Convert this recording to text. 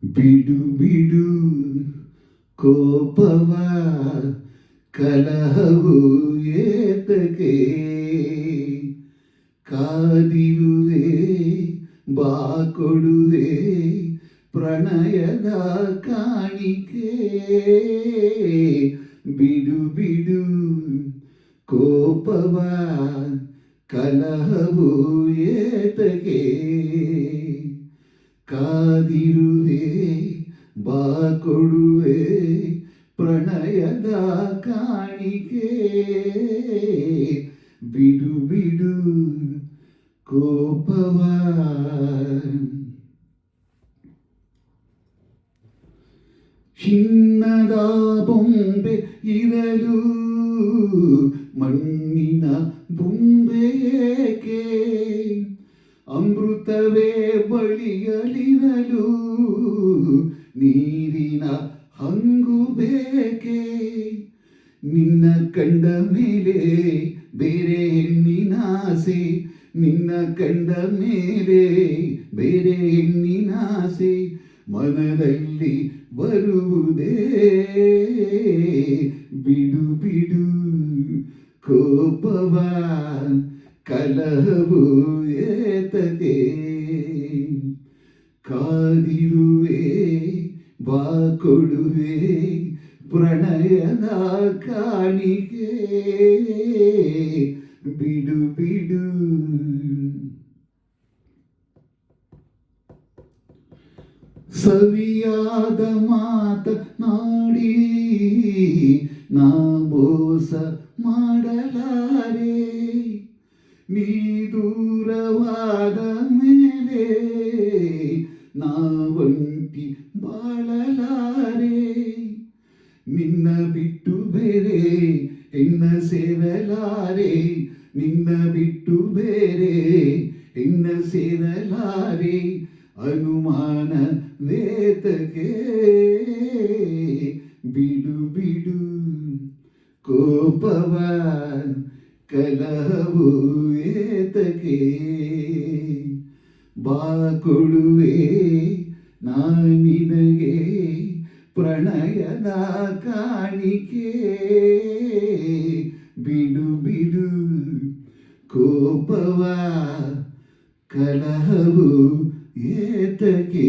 ಬಿಡು ಬಿಡು ಕೋಪವ ಕಲಹವು ಏತಕೆ ಕಾದಿರುವೆ ಬಾ ಕೊಡುವೆ ಪ್ರಣಯದ ಕಾಣಿಕೆ ಬಿಡು ಬಿಡು ಕೋಪವ ಕಲಹವು ಏತಕೆ ಕಾದಿರುವೆ ಬಾ ಕೊಡುವೆ ಪ್ರಣಯದ ಕಾಣಿಕೆ ಬಿಡು ಬಿಡು ಕೋಪವ ಚಿನ್ನದ ಬೊಂಬೆ ಇರಲು ಮಣ್ಣಿನ ಬೊಂಬೆಯೇಕೆ ಅಮೃತವೇ ಬಳಿಯಲಿರಲು ನೀರಿನ ಹಂಗು ಬೇಕೆ ನಿನ್ನ ಕಂಡ ಮೇಲೆ ಬೇರೆ ಹೆಣ್ಣಿನಾಸೆ ನಿನ್ನ ಕಂಡ ಮೇಲೆ ಬೇರೆ ಹೆಣ್ಣಿನಾಸೆ ಮನದಲ್ಲಿ ಬರುವುದೇ ಬಿಡು ಬಿಡು ಕೋಪವ ಕಲಹವು ಏತಕೆ ಕಾದಿರುವೆ ಬಾ ಕೊಡುವೆ ಪ್ರಣಯದ ಕಾಣಿಕೆ ಬಿಡು ಬಿಡು ಸವಿಯಾದ ಮಾತ ನಾಡಿ ನಾ ಮೋಸ ಮಾಡಲಾರೆ ನೀ ದೂರವಾದ ಮೇಲೆ ನಾ ಒಂಟಿ ಬಾಳಲಾರೆ ನಿನ್ನ ಬಿಟ್ಟು ಬೇರೆ ಹೆಣ್ಣ ಸೇರಲಾರೆ ನಿನ್ನ ಬಿಟ್ಟು ಬೇರೆ ಹೆಣ್ಣ ಸೇರಲಾರೆ ಅನುಮಾನ ವೇತಕೆ ಬಿಡು ಬಿಡು ಕೋಪವ ಕಲಹವು ಏತಕೆ ಬಾ ಕೊಡುವೆ ನಿನಗೆ ಪ್ರಣಯದ ಕಾಣಿಕೆ ಬಿಡು ಬಿಡು ಕೋಪವ ಕಲಹವು ಏತಕೆ